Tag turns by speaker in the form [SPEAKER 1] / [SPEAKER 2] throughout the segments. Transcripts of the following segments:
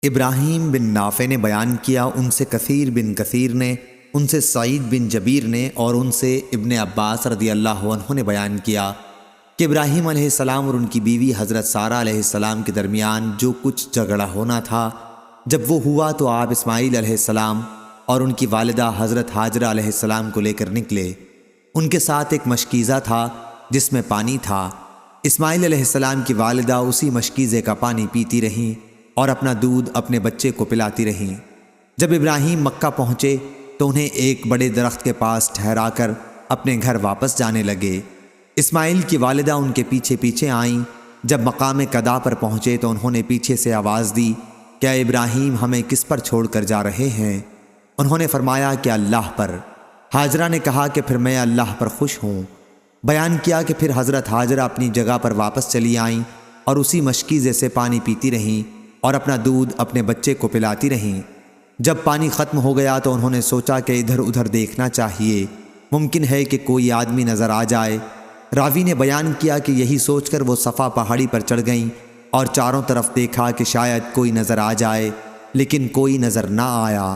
[SPEAKER 1] ابراہیم بن نافع نے بیان کیا، ان سے کثیر بن کثیر نے، ان سے سعید بن جبیر نے اور ان سے ابن عباس رضی اللہ عنہ نے بیان کیا کہ ابراہیم علیہ السلام اور ان کی بیوی حضرت سارہ علیہ السلام کے درمیان جو کچھ جھگڑا ہونا تھا، جب وہ ہوا تو آپ اسماعیل علیہ السلام اور ان کی والدہ حضرت ہاجرہ علیہ السلام کو لے کر نکلے۔ ان کے ساتھ ایک مشکیزہ تھا جس میں پانی تھا۔ اسماعیل علیہ السلام کی والدہ اسی مشکیزے کا پانی پیتی رہیں اور اپنا دودھ اپنے بچے کو پلاتی رہیں۔ جب ابراہیم مکہ پہنچے تو انہیں ایک بڑے درخت کے پاس ٹھہرا کر اپنے گھر واپس جانے لگے۔ اسماعیل کی والدہ ان کے پیچھے پیچھے آئیں۔ جب مقام قدا پر پہنچے تو انہوں نے پیچھے سے آواز دی، کیا ابراہیم ہمیں کس پر چھوڑ کر جا رہے ہیں؟ انہوں نے فرمایا کہ اللہ پر۔ ہاجرہ نے کہا کہ پھر میں اللہ پر خوش ہوں۔ بیان کیا کہ پھر حضرت ہاجرہ اپنی جگہ پر واپس چلی آئیں اور اسی مشکیزے سے پانی پیتی رہیں اور اپنا دودھ اپنے بچے کو پلاتی رہیں۔ جب پانی ختم ہو گیا تو انہوں نے سوچا کہ ادھر ادھر دیکھنا چاہیے، ممکن ہے کہ کوئی آدمی نظر آ جائے۔ راوی نے بیان کیا کہ یہی سوچ کر وہ صفا پہاڑی پر چڑھ گئیں اور چاروں طرف دیکھا کہ شاید کوئی نظر آ جائے، لیکن کوئی نظر نہ آیا۔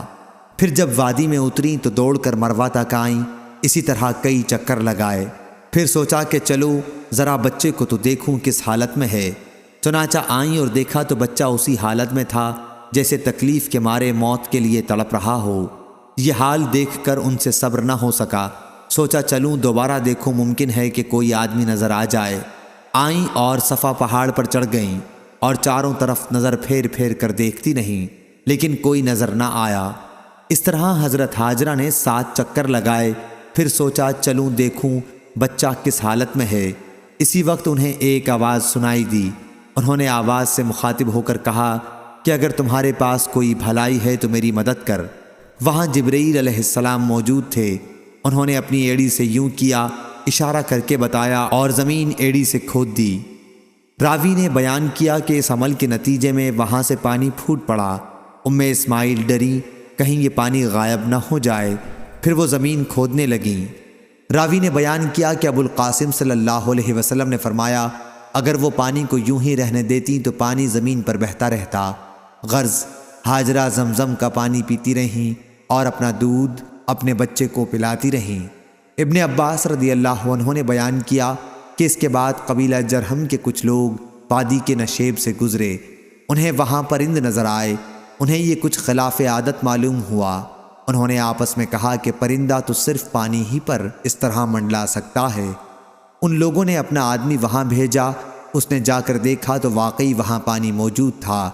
[SPEAKER 1] پھر جب وادی میں اتریں تو دوڑ کر مروہ تک آئیں، اسی طرح کئی چکر لگائے۔ پھر سوچا کہ چلو ذرا بچے کو تو دیکھوں کس حالت میں ہے۔ چنانچہ آئیں اور دیکھا تو بچہ اسی حالت میں تھا جیسے تکلیف کے مارے موت کے لیے تڑپ رہا ہو۔ یہ حال دیکھ کر ان سے صبر نہ ہو سکا۔ سوچا چلوں دوبارہ دیکھوں، ممکن ہے کہ کوئی آدمی نظر آ جائے۔ آئیں اور صفا پہاڑ پر چڑھ گئیں اور چاروں طرف نظر پھیر پھیر کر دیکھتی رہیں، لیکن کوئی نظر نہ آیا۔ اس طرح حضرت ہاجرہ نے 7 چکر لگائے۔ پھر سوچا چلوں دیکھوں بچہ کس حالت میں ہے۔ اسی وقت انہیں ایک آواز سنائی دی۔ انہوں نے آواز سے مخاطب ہو کر کہا کہ اگر تمہارے پاس کوئی بھلائی ہے تو میری مدد کر۔ وہاں جبرائیل علیہ السلام موجود تھے۔ انہوں نے اپنی ایڑی سے یوں کیا، اشارہ کر کے بتایا اور زمین ایڑی سے کھود دی۔ راوی نے بیان کیا کہ اس عمل کے نتیجے میں وہاں سے پانی پھوٹ پڑا۔ اسماعیل ڈری کہیں یہ پانی غائب نہ ہو جائے، پھر وہ زمین کھودنے لگیں۔ راوی نے بیان کیا کہ ابو القاسم صلی اللہ علیہ وسلم نے فرمایا، اگر وہ پانی کو یوں ہی رہنے دیتی تو پانی زمین پر بہتا رہتا۔ غرض ہاجرہ زمزم کا پانی پیتی رہیں اور اپنا دودھ اپنے بچے کو پلاتی رہیں۔ ابن عباس رضی اللہ عنہ نے بیان کیا کہ اس کے بعد قبیلہ جرہم کے کچھ لوگ وادی کے نشیب سے گزرے۔ انہیں وہاں پرند نظر آئے۔ انہیں یہ کچھ خلاف عادت معلوم ہوا۔ انہوں نے آپس میں کہا کہ پرندہ تو صرف پانی ہی پر اس طرح منڈلا سکتا ہے۔ ان لوگوں نے اپنا آدمی وہاں بھیجا۔ اس نے جا کر دیکھا تو واقعی وہاں پانی موجود تھا۔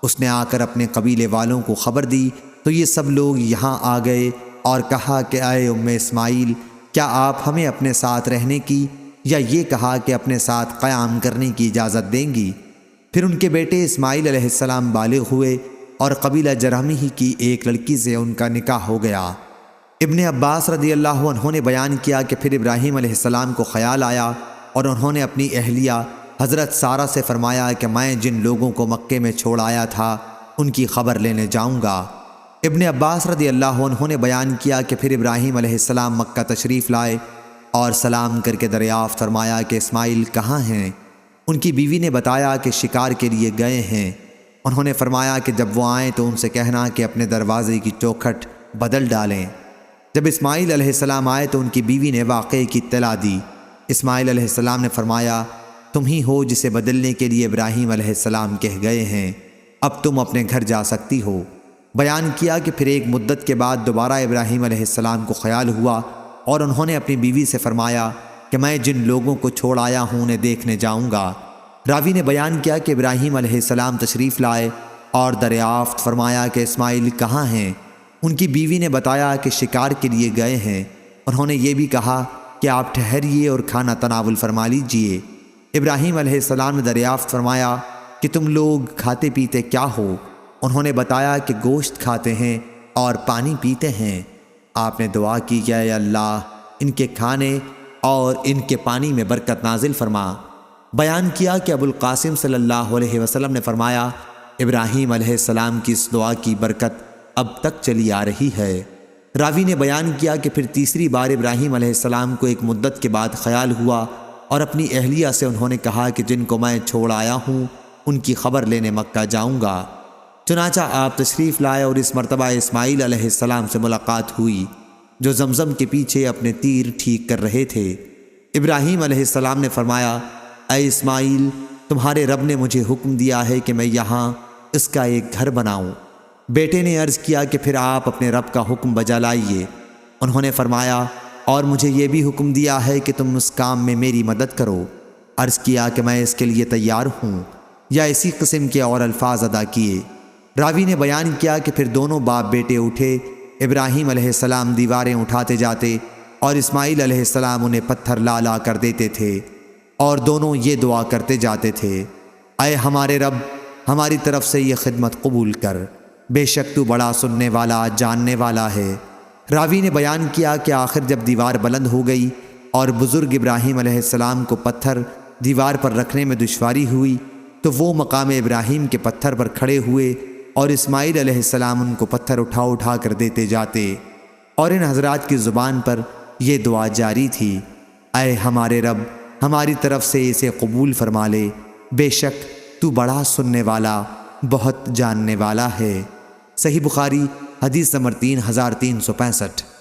[SPEAKER 1] اس نے آ کر اپنے قبیلے والوں کو خبر دی تو یہ سب لوگ یہاں آ گئے اور کہا کہ اے اسماعیل، کیا آپ ہمیں اپنے ساتھ رہنے کی یا یہ کہا کہ اپنے ساتھ قیام کرنے کی اجازت دیں گی؟ پھر ان کے بیٹے اسماعیل علیہ السلام بالغ ہوئے اور قبیلہ جرہمی ہی کی ایک لڑکی سے ان کا نکاح ہو گیا۔ ابن عباس رضی اللہ عنہ نے بیان کیا کہ پھر ابراہیم علیہ السلام کو خیال آیا اور انہوں نے اپنی اہلیہ حضرت سارہ سے فرمایا کہ میں جن لوگوں کو مکے میں چھوڑ آیا تھا ان کی خبر لینے جاؤں گا۔ ابن عباس رضی اللہ عنہ نے بیان کیا کہ پھر ابراہیم علیہ السلام مکہ تشریف لائے اور سلام کر کے دریافت فرمایا کہ اسماعیل کہاں ہیں؟ ان کی بیوی نے بتایا کہ شکار کے لیے گئے ہیں۔ انہوں نے فرمایا کہ جب وہ آئیں تو ان سے کہنا کہ اپنے دروازے کی چوکھٹ بدل ڈالیں۔ جب اسماعیل علیہ السلام آئے تو ان کی بیوی نے واقعے کی اطلاع دی۔ اسماعیل علیہ السلام نے فرمایا، تم ہی ہو جسے بدلنے کے لیے ابراہیم علیہ السلام کہہ گئے ہیں، اب تم اپنے گھر جا سکتی ہو۔ بیان کیا کہ پھر ایک مدت کے بعد دوبارہ ابراہیم علیہ السلام کو خیال ہوا اور انہوں نے اپنی بیوی سے فرمایا کہ میں جن لوگوں کو چھوڑ آیا ہوں انہیں دیکھنے جاؤں گا۔ راوی نے بیان کیا کہ ابراہیم علیہ السلام تشریف لائے اور دریافت فرمایا کہ اسماعیل کہاں ہیں؟ ان کی بیوی نے بتایا کہ شکار کے لیے گئے ہیں۔ انہوں نے یہ بھی کہا کہ آپ ٹھہریے اور کھانا تناول فرما لیجئے۔ ابراہیم علیہ السلام نے دریافت فرمایا کہ تم لوگ کھاتے پیتے کیا ہو؟ انہوں نے بتایا کہ گوشت کھاتے ہیں اور پانی پیتے ہیں۔ آپ نے دعا کی کہ اے اللہ ان کے کھانے اور ان کے پانی میں برکت نازل فرما۔ بیان کیا کہ ابو القاسم صلی اللہ علیہ وسلم نے فرمایا، ابراہیم علیہ السلام کی اس دعا کی برکت اب تک چلی آ رہی ہے۔ راوی نے بیان کیا کہ پھر تیسری بار ابراہیم علیہ السلام کو ایک مدت کے بعد خیال ہوا اور اپنی اہلیہ سے انہوں نے کہا کہ جن کو میں چھوڑ آیا ہوں ان کی خبر لینے مکہ جاؤں گا۔ چنانچہ آپ تشریف لائے اور اس مرتبہ اسماعیل علیہ السلام سے ملاقات ہوئی جو زمزم کے پیچھے اپنے تیر ٹھیک کر رہے تھے۔ ابراہیم علیہ السلام نے فرمایا، اے اسماعیل، تمہارے رب نے مجھے حکم دیا ہے کہ میں یہاں اس کا ایک گھر بناؤں۔ بیٹے نے عرض کیا کہ پھر آپ اپنے رب کا حکم بجا لائیے۔ انہوں نے فرمایا، اور مجھے یہ بھی حکم دیا ہے کہ تم اس کام میں میری مدد کرو۔ عرض کیا کہ میں اس کے لیے تیار ہوں، یا اسی قسم کے اور الفاظ ادا کیے۔ راوی نے بیان کیا کہ پھر دونوں باپ بیٹے اٹھے۔ ابراہیم علیہ السلام دیواریں اٹھاتے جاتے اور اسماعیل علیہ السلام انہیں پتھر لا لا کر دیتے تھے، اور دونوں یہ دعا کرتے جاتے تھے، اے ہمارے رب، ہماری طرف سے یہ خدمت قبول کر، بے شک تو بڑا سننے والا جاننے والا ہے۔ راوی نے بیان کیا کہ آخر جب دیوار بلند ہو گئی اور بزرگ ابراہیم علیہ السلام کو پتھر دیوار پر رکھنے میں دشواری ہوئی تو وہ مقام ابراہیم کے پتھر پر کھڑے ہوئے اور اسماعیل علیہ السلام ان کو پتھر اٹھا اٹھا کر دیتے جاتے، اور ان حضرات کی زبان پر یہ دعا جاری تھی، اے ہمارے رب، ہماری طرف سے اسے قبول فرما لے، بے شک تو بڑا سننے والا بہت جاننے والا ہے۔ صحیح بخاری حدیث نمبر 3365۔